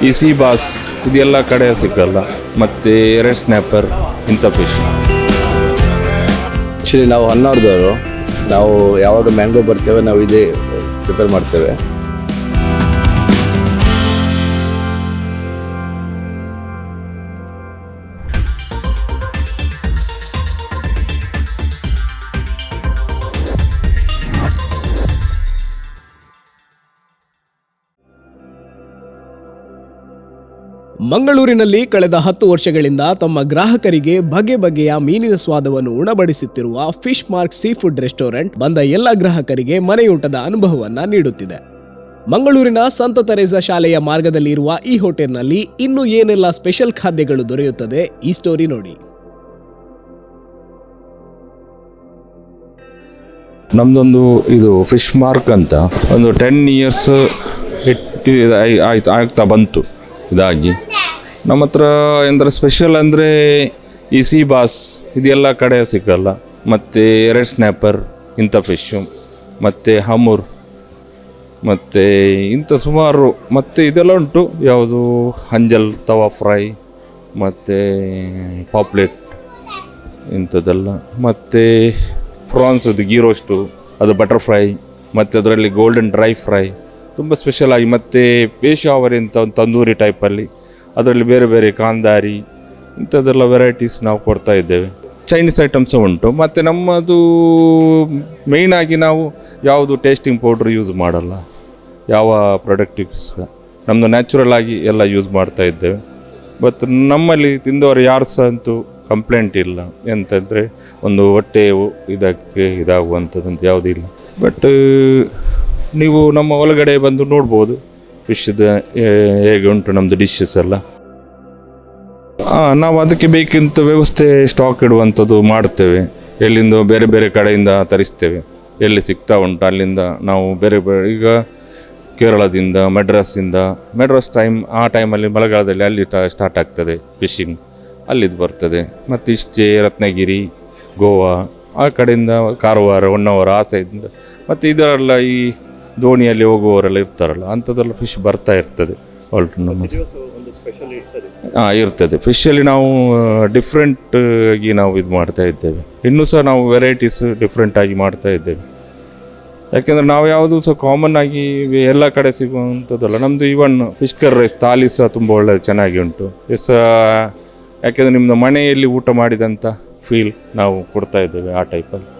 ಈ sea boss ಇದೆಲ್ಲ ಕಡೆ ಸಿಗಲ್ಲ, ಮತ್ತು ರೆಡ್ ಸ್ನ್ಯಾಪರ್ ಇಂಥ ಫಿಶ್. ಆ್ಯಕ್ಚುಲಿ ನಾವು ಹೊನ್ನಾವರದವರು. ನಾವು ಯಾವಾಗ ಮ್ಯಾಂಗ್ಳೂರ್ ಬರ್ತೇವೆ ನಾವು ಇದೇ ಪ್ರಿಪೇರ್ ಮಾಡ್ತೇವೆ. ಮಂಗಳೂರಿನಲ್ಲಿ ಕಳೆದ 10 ವರ್ಷಗಳಿಂದ ತಮ್ಮ ಗ್ರಾಹಕರಿಗೆ ಬಗೆ ಬಗೆಯ ಮೀನಿನ ಸ್ವಾದವನ್ನು ಉಣಬಡಿಸುತ್ತಿರುವ fish mark sea food restaurant ಬಂದ ಎಲ್ಲ ಗ್ರಾಹಕರಿಗೆ ಮನೆಯೂಟದ ಅನುಭವವನ್ನ ನೀಡುತ್ತಿದೆ. ಮಂಗಳೂರಿನ ಸಂತ ತೆರೇಸಾ ಶಾಲೆಯ ಮಾರ್ಗದಲ್ಲಿ ಇರುವ ಈ ಹೋಟೆಲ್ನಲ್ಲಿ ಇನ್ನೂ ಏನೆಲ್ಲ ಸ್ಪೆಷಲ್ ಖಾದ್ಯಗಳು ದೊರೆಯುತ್ತದೆ, ಈ ಸ್ಟೋರಿ ನೋಡಿ. ನಮ್ಮದೊಂದು ಇದು ಫಿಶ್ ಮಾರ್ಕ್ ಅಂತ ಒಂದು 10 years ಆಗ್ತಾ ಬಂತು. ಇದಾಗಿ ನಮ್ಮ ಹತ್ರ ಎಂದರೆ ಸ್ಪೆಷಲ್ ಅಂದರೆ ಈ ಸೀ ಬಾಸ್ ಇದೆಲ್ಲ ಕಡೆ ಸಿಗಲ್ಲ, ಮತ್ತು ರೆಡ್ ಸ್ನ್ಯಾಪರ್ ಇಂಥ ಫಿಶ್ಶು, ಮತ್ತು ಹಮೂರ್, ಮತ್ತು ಇಂಥ ಸುಮಾರು, ಮತ್ತು ಇದೆಲ್ಲ ಉಂಟು. ಯಾವುದು ಹಂಜಲ್ ತವಾ ಫ್ರೈ, ಮತ್ತು ಪಾಪ್ಲೆಟ್ ಇಂಥದ್ದೆಲ್ಲ, ಮತ್ತು ಫ್ರಾನ್ಸ್ ಅದು ಗೀ ರೋಸ್ಟು, ಅದು ಬಟರ್ ಫ್ರೈ, ಮತ್ತು ಅದರಲ್ಲಿ ಗೋಲ್ಡನ್ ಡ್ರೈ ಫ್ರೈ ತುಂಬ ಸ್ಪೆಷಲಾಗಿ, ಮತ್ತು ಪೇಶಾವರಿ ಅಂತ ಒಂದು ತಂದೂರಿ ಟೈಪಲ್ಲಿ, ಅದರಲ್ಲಿ ಬೇರೆ ಬೇರೆ ಕಾಂದಾರಿ ಇಂಥದ್ದೆಲ್ಲ ವೆರೈಟೀಸ್ ನಾವು ಕೊಡ್ತಾ ಇದ್ದೇವೆ. ಚೈನೀಸ್ ಐಟಮ್ಸು ಉಂಟು. ಮತ್ತು ನಮ್ಮದು ಮೇಯ್ನಾಗಿ ನಾವು ಯಾವುದು ಟೇಸ್ಟಿಂಗ್ ಪೌಡ್ರ್ ಯೂಸ್ ಮಾಡಲ್ಲ, ಯಾವ ಪ್ರಾಡಕ್ಟಿವ್ಸ್, ನಮ್ಮದು ನ್ಯಾಚುರಲ್ ಆಗಿ ಎಲ್ಲ ಯೂಸ್ ಮಾಡ್ತಾ ಇದ್ದೇವೆ. ಬಟ್ ನಮ್ಮಲ್ಲಿ ತಿಂದವರು ಯಾರು ಸಹ ಅಂತೂ ಕಂಪ್ಲೇಂಟ್ ಇಲ್ಲ. ಎಂತಂದರೆ ಒಂದು ಹೊಟ್ಟೆ ಇದಕ್ಕೆ ಇದಾಗುವಂಥದ್ದಂತ ಯಾವುದಿಲ್ಲ. ಬಟ್ ನೀವು ನಮ್ಮ ಒಳಗಡೆ ಬಂದು ನೋಡ್ಬೋದು ಫಿಶ್ದು ಹೇಗೆ ಉಂಟು ನಮ್ಮದು ಡಿಶಸ್ ಎಲ್ಲ. ನಾವು ಅದಕ್ಕೆ ಬೇಕಿಂತ ವ್ಯವಸ್ಥೆ ಸ್ಟಾಕ್ ಇಡುವಂಥದ್ದು ಮಾಡ್ತೇವೆ. ಎಲ್ಲಿಂದ ಬೇರೆ ಬೇರೆ ಕಡೆಯಿಂದ ತರಿಸ್ತೇವೆ, ಎಲ್ಲಿ ಸಿಗ್ತಾ ಉಂಟು ಅಲ್ಲಿಂದ ನಾವು ಬೇರೆ ಬೇರೆ. ಈಗ ಕೇರಳದಿಂದ, ಮೆಡ್ರಾಸ್ ಆ ಟೈಮಲ್ಲಿ ಮಳೆಗಾಲದಲ್ಲಿ ಅಲ್ಲಿ ಸ್ಟಾರ್ಟ್ ಆಗ್ತದೆ ಫಿಶಿಂಗ್, ಅಲ್ಲಿದ್ದು ಬರ್ತದೆ. ಮತ್ತು ಇಷ್ಟೇ ರತ್ನಗಿರಿ, ಗೋವಾ ಆ ಕಡೆಯಿಂದ, ಕಾರವಾರ, ಹೊನ್ನಾವರ ಆ ಸೈಡಿಂದ, ಮತ್ತು ಇದರೆಲ್ಲ ಈ ದೋಣಿಯಲ್ಲಿ ಹೋಗುವವರೆಲ್ಲ ಇರ್ತಾರಲ್ಲ, ಅಂಥದ್ದೆಲ್ಲ ಫಿಶ್ ಬರ್ತಾ ಇರ್ತದೆ. ಇರ್ತದೆ ಫಿಶಲ್ಲಿ ನಾವು ಡಿಫ್ರೆಂಟ್ ಆಗಿ ನಾವು ಇದು ಮಾಡ್ತಾ ಇದ್ದೇವೆ. ಇನ್ನೂ ಸಹ ನಾವು ವೆರೈಟೀಸ್ ಡಿಫ್ರೆಂಟಾಗಿ ಮಾಡ್ತಾ ಇದ್ದೇವೆ. ಯಾಕೆಂದರೆ ನಾವು ಯಾವುದು ಸಹ ಕಾಮನ್ ಆಗಿ ಎಲ್ಲ ಕಡೆ ಸಿಗುವಂಥದ್ದಲ್ಲ. ನಮ್ಮದು ಈವನ್ ಫಿಶ್ ಕರ್ ರೈಸ್ ಥಾಲಿ ಸಹ ತುಂಬ ಒಳ್ಳೆಯದು, ಚೆನ್ನಾಗಿ ಉಂಟು. ಯಾಕೆಂದರೆ ನಿಮ್ಮದು ಮನೆಯಲ್ಲಿ ಊಟ ಮಾಡಿದಂಥ ಫೀಲ್ ನಾವು ಕೊಡ್ತಾ ಇದ್ದೇವೆ ಆ ಟೈಪಲ್ಲಿ.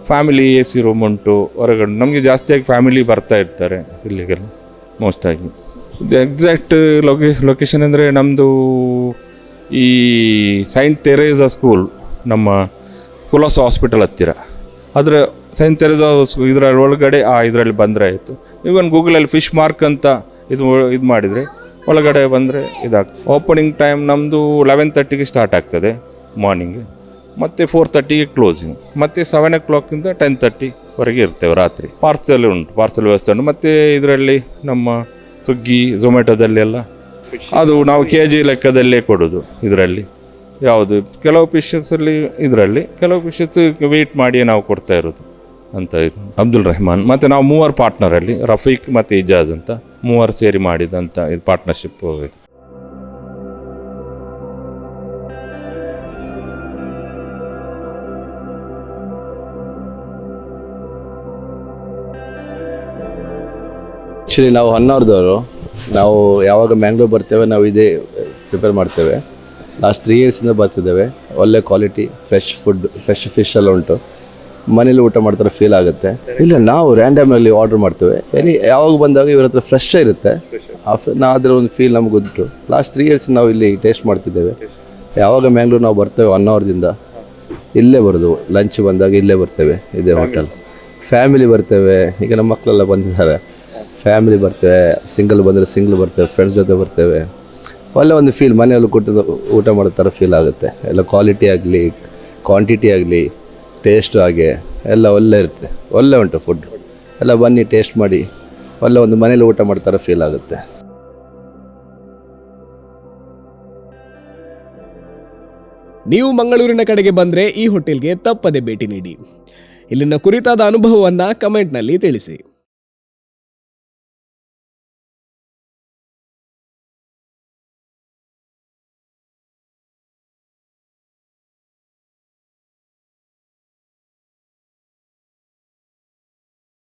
ಫ್ಯಾಮಿಲಿ AC ರೂಮ್ ಉಂಟು ಹೊರಗಡೆ. ನಮಗೆ ಜಾಸ್ತಿಯಾಗಿ ಫ್ಯಾಮಿಲಿ ಬರ್ತಾ ಇರ್ತಾರೆ ಇಲ್ಲಿಗೆಲ್ಲ ಮೋಸ್ಟಾಗಿ. ಇದು ಎಕ್ಸಾಕ್ಟ್ ಲೊಕೇಶನ್ ಅಂದರೆ ನಮ್ಮದು ಈ ಸೈಂಟ್ ತೆರೇಸಾ ಸ್ಕೂಲ್ ನಮ್ಮ ಕುಲಾಸ ಹಾಸ್ಪಿಟಲ್ ಹತ್ತಿರ. ಅದರ ಸೈಂಟ್ ತೆರೇಸಾ ಇದರ ಒಳಗಡೆ ಇದರಲ್ಲಿ ಬಂದರೆ ಆಯಿತು. ಇವನ್ ಗೂಗಲಲ್ಲಿ ಫಿಶ್ ಮಾರ್ಕ್ ಅಂತ ಇದು ಮಾಡಿದರೆ ಒಳಗಡೆ ಬಂದರೆ ಇದಾಗ್ತದೆ. ಓಪನಿಂಗ್ ಟೈಮ್ ನಮ್ಮದು 11:30ಗೆ ಸ್ಟಾರ್ಟ್ ಆಗ್ತದೆ ಮಾರ್ನಿಂಗ್, ಮತ್ತು 4:30ಗೆ ಕ್ಲೋಸಿಂಗ್, ಮತ್ತು 7 o'clock 10:30ವರೆಗೆ ಇರ್ತೇವೆ ರಾತ್ರಿ. ಪಾರ್ಸಲ್ ಉಂಟು, ಪಾರ್ಸಲ್ ವ್ಯವಸ್ಥೆ ಉಂಟು. ಮತ್ತು ಇದರಲ್ಲಿ ನಮ್ಮ ಸ್ವಿಗ್ಗಿ, ಝೊಮ್ಯಾಟೊದಲ್ಲೆಲ್ಲ ಅದು ನಾವು KG ಲೆಕ್ಕದಲ್ಲೇ ಕೊಡೋದು. ಇದರಲ್ಲಿ ಯಾವುದು ಕೆಲವು ಫಿಶಸ್ಸಲ್ಲಿ ಇದರಲ್ಲಿ ಕೆಲವು ಫಿಶಸ್ ವೆಯ್ಟ್ ಮಾಡಿ ನಾವು ಕೊಡ್ತಾ ಇರೋದು ಅಂತ. ಇದು ಅಬ್ದುಲ್ ರೆಹಮಾನ್, ಮತ್ತು ನಾವು 3 ಪಾರ್ಟ್ನರಲ್ಲಿ ರಫೀಕ್ ಮತ್ತು ಇಜಾಜ್ ಅಂತ 3 ಸೇರಿ ಮಾಡಿದಂಥ ಇದು ಪಾರ್ಟ್ನರ್ಶಿಪ್ ಹೋಗಿದೆ. ಆ್ಯಕ್ಚುಲಿ ನಾವು ಹೊನ್ನಾವರದವರು. ನಾವು ಯಾವಾಗ ಮ್ಯಾಂಗ್ಳೂರ್ ಬರ್ತೇವೆ ನಾವು ಇದೇ ಪ್ರಿಪೇರ್ ಮಾಡ್ತೇವೆ. ಲಾಸ್ಟ್ 3 yearsಯಿಂದ ಬರ್ತಿದ್ದೇವೆ. ಒಳ್ಳೆ quality fresh food, fresh fish ಎಲ್ಲ ಉಂಟು. ಮನೇಲಿ ಊಟ ಮಾಡ್ತಾರೆ ಫೀಲ್ ಆಗುತ್ತೆ. ಇಲ್ಲ ನಾವು ರ್ಯಾಂಡಮಲ್ಲಿ ಆರ್ಡ್ರ್ ಮಾಡ್ತೇವೆ. ಯಾವಾಗ ಬಂದಾಗ ಇವ್ರ ಹತ್ರ ಫ್ರೆಶ್ ಇರುತ್ತೆ. ನಾವು ಅದರ ಒಂದು ಫೀಲ್ ನಮ್ಗೆ ಗೊತ್ತು. ಲಾಸ್ಟ್ 3 years ನಾವು ಇಲ್ಲಿ ಟೇಸ್ಟ್ ಮಾಡ್ತಿದ್ದೇವೆ. ಯಾವಾಗ ಮ್ಯಾಂಗ್ಳೂರ್ ನಾವು ಬರ್ತೇವೆ ಹೊನ್ನಾವರದಿಂದ ಇಲ್ಲೇ ಬರೋದು. ಲಂಚ್ ಬಂದಾಗ ಇಲ್ಲೇ ಬರ್ತೇವೆ, ಇದೇ ಹೋಟೆಲ್. ಫ್ಯಾಮಿಲಿ ಬರ್ತೇವೆ. ಈಗ ನಮ್ಮ ಮಕ್ಕಳೆಲ್ಲ ಬಂದಿದ್ದಾರೆ, ಫ್ಯಾಮಿಲಿ ಬರ್ತೇವೆ. ಸಿಂಗಲ್ ಬಂದರೆ ಸಿಂಗಲ್ ಬರ್ತೇವೆ, ಫ್ರೆಂಡ್ಸ್ ಜೊತೆ ಬರ್ತೇವೆ. ಒಳ್ಳೆ ಒಂದು ಫೀಲ್, ಮನೆಯಲ್ಲಿ ಊಟ ಮಾಡೋ ಥರ ಫೀಲ್ ಆಗುತ್ತೆ. ಎಲ್ಲ ಕ್ವಾಲಿಟಿ ಆಗಲಿ, ಕ್ವಾಂಟಿಟಿ ಆಗಲಿ, ಟೇಸ್ಟು ಹಾಗೆ ಎಲ್ಲ ಒಳ್ಳೆ ಇರುತ್ತೆ. ಒಳ್ಳೆ ಉಂಟು ಫುಡ್ ಎಲ್ಲ. ಬನ್ನಿ ಟೇಸ್ಟ್ ಮಾಡಿ, ಒಳ್ಳೆ ಒಂದು ಮನೇಲಿ ಊಟ ಮಾಡೋ ಥರ ಫೀಲ್ ಆಗುತ್ತೆ. ನೀವು ಮಂಗಳೂರಿನ ಕಡೆಗೆ ಬಂದರೆ ಈ ಹೋಟೆಲ್ಗೆ ತಪ್ಪದೆ ಭೇಟಿ ನೀಡಿ. ಇಲ್ಲಿನ ಕುರಿತಾದ ಅನುಭವವನ್ನು ಕಮೆಂಟ್ನಲ್ಲಿ ತಿಳಿಸಿ.